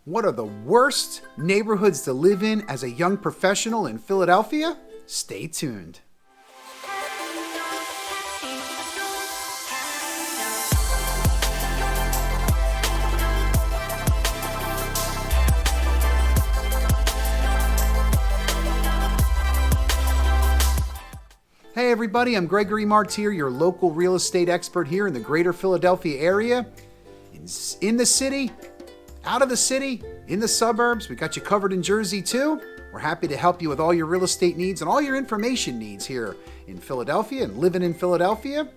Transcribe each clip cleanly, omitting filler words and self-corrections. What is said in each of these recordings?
What are the worst neighborhoods to live in as a young professional in Philadelphia? Stay tuned. Hey everybody, I'm Gregory Martyr, your local real estate expert here in the greater Philadelphia area. In the city, out of the city, in the suburbs. We got you covered in Jersey too. We're happy to help you with all your real estate needs and all your information needs here in Philadelphia and living in Philadelphia.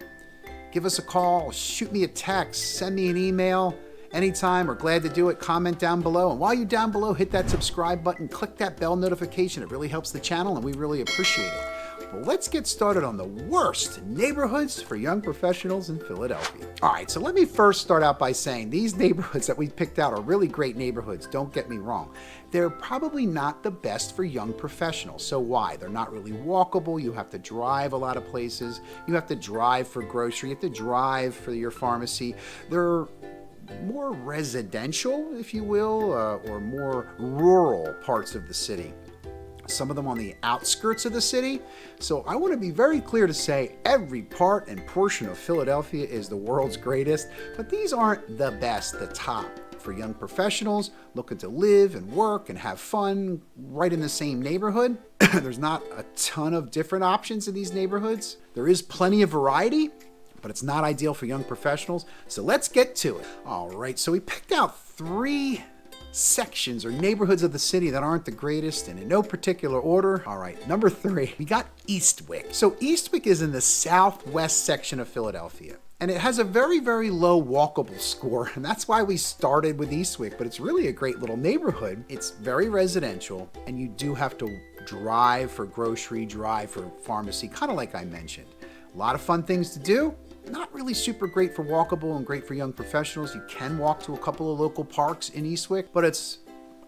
Give us a call, shoot me a text, send me an email anytime. We're glad to do it. Comment down below. And while you're down below, hit that subscribe button, click that bell notification. It really helps the channel and we really appreciate it. Well, let's get started on the worst neighborhoods for young professionals in Philadelphia. All right, so let me first start out by saying these neighborhoods that we picked out are really great neighborhoods. Don't get me wrong. They're probably not the best for young professionals. So why? They're not really walkable. You have to drive a lot of places. You have to drive for grocery. You have to drive for your pharmacy. They're more residential, if you will, or more rural parts of the city. Some of them on the outskirts of the city. So I want to be very clear to say every part and portion of Philadelphia is the world's greatest, but these aren't the best, the top for young professionals looking to live and work and have fun right in the same neighborhood. There's not a ton of different options in these neighborhoods. There is plenty of variety, but it's not ideal for young professionals. So let's get to it. All right, so we picked out 3 sections or neighborhoods of the city that aren't the greatest, and in no particular order. All right, number 3, we got Eastwick. So Eastwick is in the southwest section of Philadelphia, and it has a very, very low walkable score, and that's why we started with Eastwick, but it's really a great little neighborhood. It's very residential, and you do have to drive for grocery, drive for pharmacy, kind of like I mentioned. A lot of fun things to do. Not really super great for walkable and great for young professionals. You can walk to a couple of local parks in Eastwick, but it's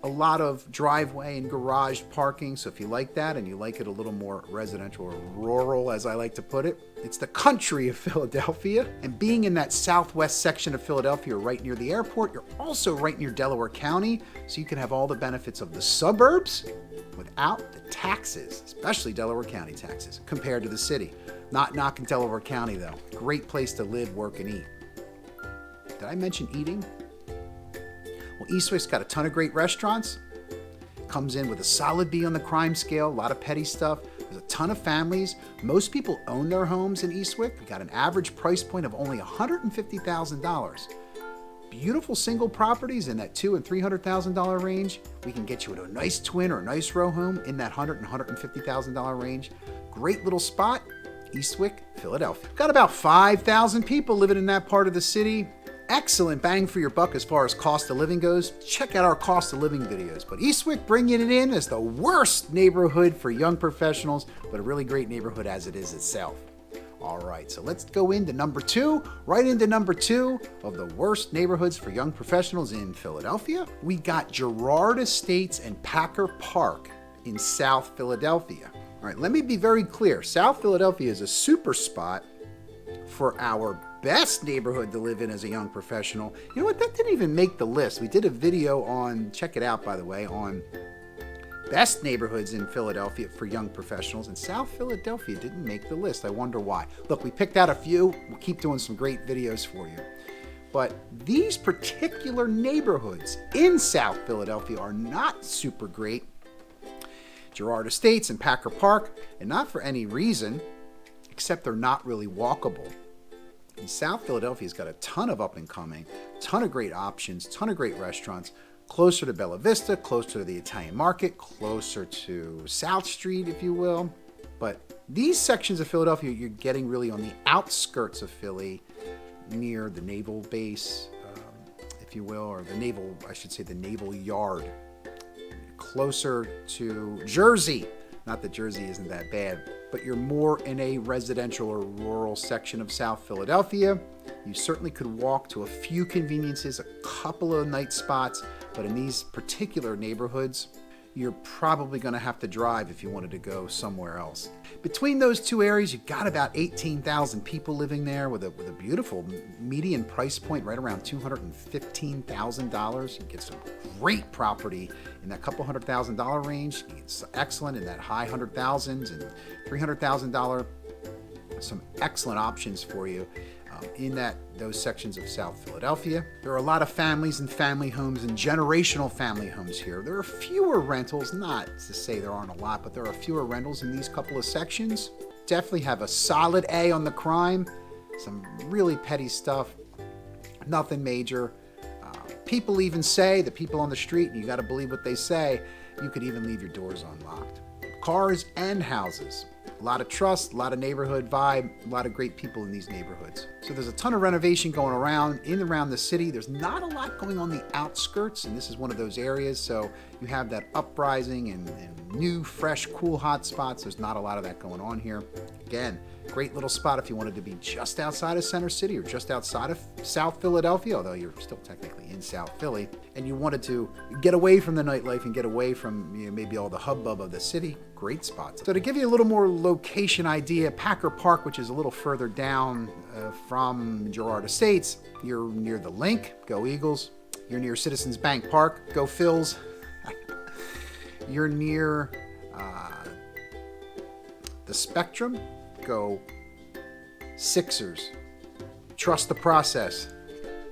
a lot of driveway and garage parking. So if you like that and you like it a little more residential or rural, as I like to put it, it's the country of Philadelphia. And being in that southwest section of Philadelphia, right near the airport, you're also right near Delaware County. So you can have all the benefits of the suburbs without the taxes, especially Delaware County taxes, compared to the city. Not knocking Delaware County though. Great place to live, work, and eat. Did I mention eating? Well, Eastwick's got a ton of great restaurants. Comes in with a solid B on the crime scale, a lot of petty stuff. There's a ton of families. Most people own their homes in Eastwick. We got an average price point of only $150,000. Beautiful single properties in that $200,000 and $300,000 range. We can get you into a nice twin or a nice row home in that $100,000 and $150,000 range. Great little spot. Eastwick, Philadelphia. Got about 5,000 people living in that part of the city. Excellent bang for your buck as far as cost of living goes. Check out our cost of living videos. But Eastwick bringing it in as the worst neighborhood for young professionals, but a really great neighborhood as it is itself. All right, so let's go into number 2, right into number 2 of the worst neighborhoods for young professionals in Philadelphia. We got Girard Estates and Packer Park in South Philadelphia. All right, let me be very clear. South Philadelphia is a super spot for our best neighborhood to live in as a young professional. You know what? That didn't even make the list. We did a video on, check it out by the way, on best neighborhoods in Philadelphia for young professionals, and South Philadelphia didn't make the list. I wonder why. Look, we picked out a few. We'll keep doing some great videos for you. But these particular neighborhoods in South Philadelphia are not super great. Girard Estates and Packer Park, and not for any reason, except they're not really walkable. And South Philadelphia's got a ton of up and coming, ton of great options, ton of great restaurants, closer to Bella Vista, closer to the Italian Market, closer to South Street, if you will. But these sections of Philadelphia, you're getting really on the outskirts of Philly, near the naval base, if you will, or the naval, I should say the naval yard. Closer to Jersey. Not that Jersey isn't that bad, but you're more in a residential or rural section of South Philadelphia. You certainly could walk to a few conveniences, a couple of night spots, but in these particular neighborhoods, you're probably going to have to drive if you wanted to go somewhere else. Between those two areas, you've got about 18,000 people living there with a beautiful median price point right around $215,000. You get some great property in that couple $100,000 range. It's excellent in that high $100,000s and $300,000. Some excellent options for you in those sections of South Philadelphia. There are a lot of families and family homes and generational family homes here. There are fewer rentals, not to say there aren't a lot, but there are fewer rentals in these couple of sections. Definitely have a solid A on the crime. Some really petty stuff, nothing major. People even say, the people on the street, and you got to believe what they say, you could even leave your doors unlocked. Cars and houses. A lot of trust, a lot of neighborhood vibe, a lot of great people in these neighborhoods. So there's a ton of renovation going around in and around the city. There's not a lot going on the outskirts, and this is one of those areas. So you have that uprising and new, fresh, cool hot spots. There's not a lot of that going on here. Again, great little spot if you wanted to be just outside of Center City or just outside of South Philadelphia, although you're still technically in South Philly, and you wanted to get away from the nightlife and get away from maybe all the hubbub of the city. Great spots. So to give you a little more location idea, Packer Park, which is a little further down from Girard Estates, you're near the Link, go Eagles. You're near Citizens Bank Park, go Phils. You're near the Spectrum, go Sixers. Trust the process.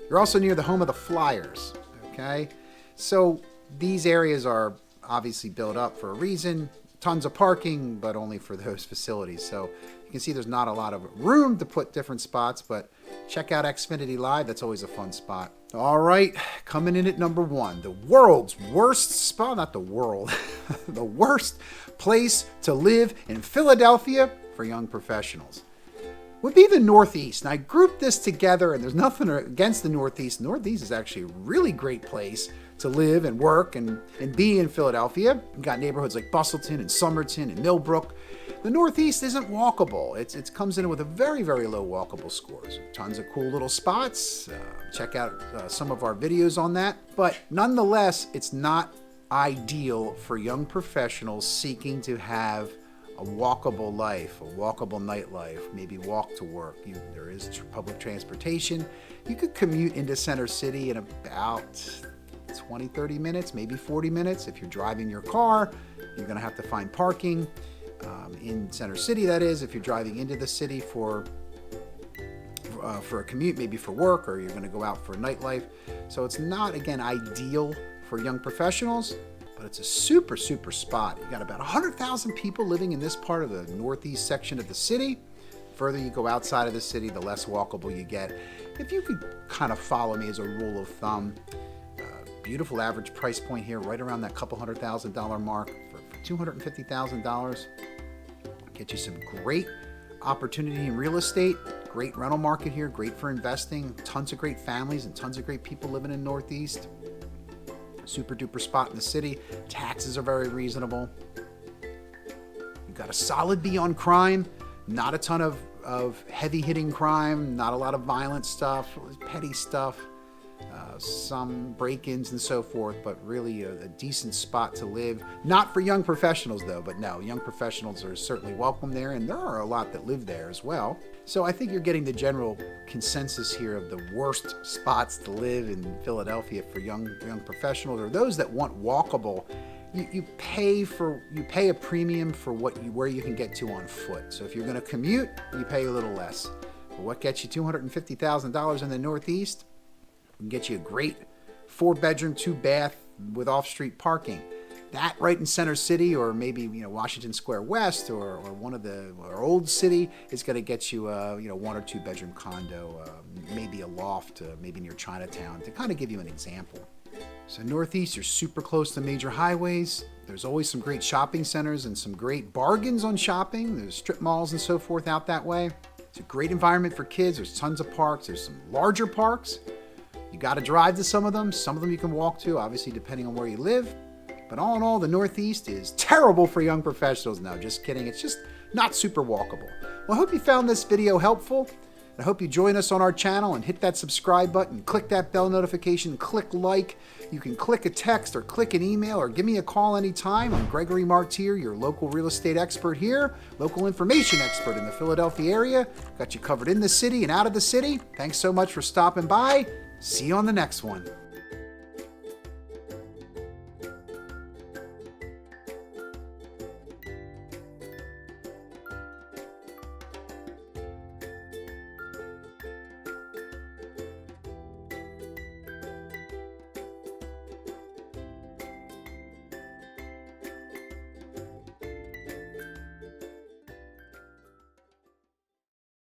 You're also near the home of the Flyers, okay? So these areas are obviously built up for a reason. Tons of parking, but only for those facilities. So you can see there's not a lot of room to put different spots, but check out Xfinity Live. That's always a fun spot. All right, coming in at number 1, the world's worst spot, not the world, the worst place to live in Philadelphia for young professionals would be the Northeast. And I grouped this together, and there's nothing against the Northeast. Northeast is actually a really great place to live and work and be in Philadelphia. You've got neighborhoods like Bustleton and Somerton and Millbrook. The Northeast isn't walkable. It comes in with a very, very low walkable scores. Tons of cool little spots. Check out some of our videos on that. But nonetheless, it's not ideal for young professionals seeking to have a walkable life, a walkable nightlife, maybe walk to work. There is public transportation. You could commute into Center City in about 20, 30 minutes, maybe 40 minutes. If you're driving your car, you're going to have to find parking in Center City, that is. If you're driving into the city for a commute, maybe for work, or you're going to go out for a nightlife. So it's not, again, ideal for young professionals, but it's a super, super spot. You got about 100,000 people living in this part of the northeast section of the city. The further you go outside of the city, the less walkable you get. If you could kind of follow me as a rule of thumb, beautiful average price point here, right around that couple $100,000 mark for $250,000. Get you some great opportunity in real estate, great rental market here, great for investing, tons of great families and tons of great people living in Northeast. Super duper spot in the city. Taxes are very reasonable. You've got a solid B on crime, not a ton of heavy hitting crime, not a lot of violent stuff, petty stuff. Some break-ins and so forth, but really a decent spot to live. Not for young professionals though, but no, young professionals are certainly welcome there, and there are a lot that live there as well. So I think you're getting the general consensus here of the worst spots to live in Philadelphia for young professionals, or those that want walkable. You pay a premium for where you can get to on foot. So if you're going to commute, you pay a little less. But what gets you $250,000 in the Northeast? We can get you a great 4-bedroom, 2-bath with off-street parking. That right in Center City, or maybe Washington Square West, or one of our old city, is going to get you a 1 or 2-bedroom condo, maybe a loft, maybe near Chinatown, to kind of give you an example. So Northeast, you're super close to major highways. There's always some great shopping centers and some great bargains on shopping. There's strip malls and so forth out that way. It's a great environment for kids. There's tons of parks. There's some larger parks. You got to drive to some of them. Some of them you can walk to, obviously, depending on where you live. But all in all, the Northeast is terrible for young professionals. No, just kidding. It's just not super walkable. Well, I hope you found this video helpful. I hope you join us on our channel and hit that subscribe button, click that bell notification, click like. You can click a text or click an email or give me a call anytime. I'm Gregory Martier, your local real estate expert here, local information expert in the Philadelphia area. Got you covered in the city and out of the city. Thanks so much for stopping by. See you on the next one.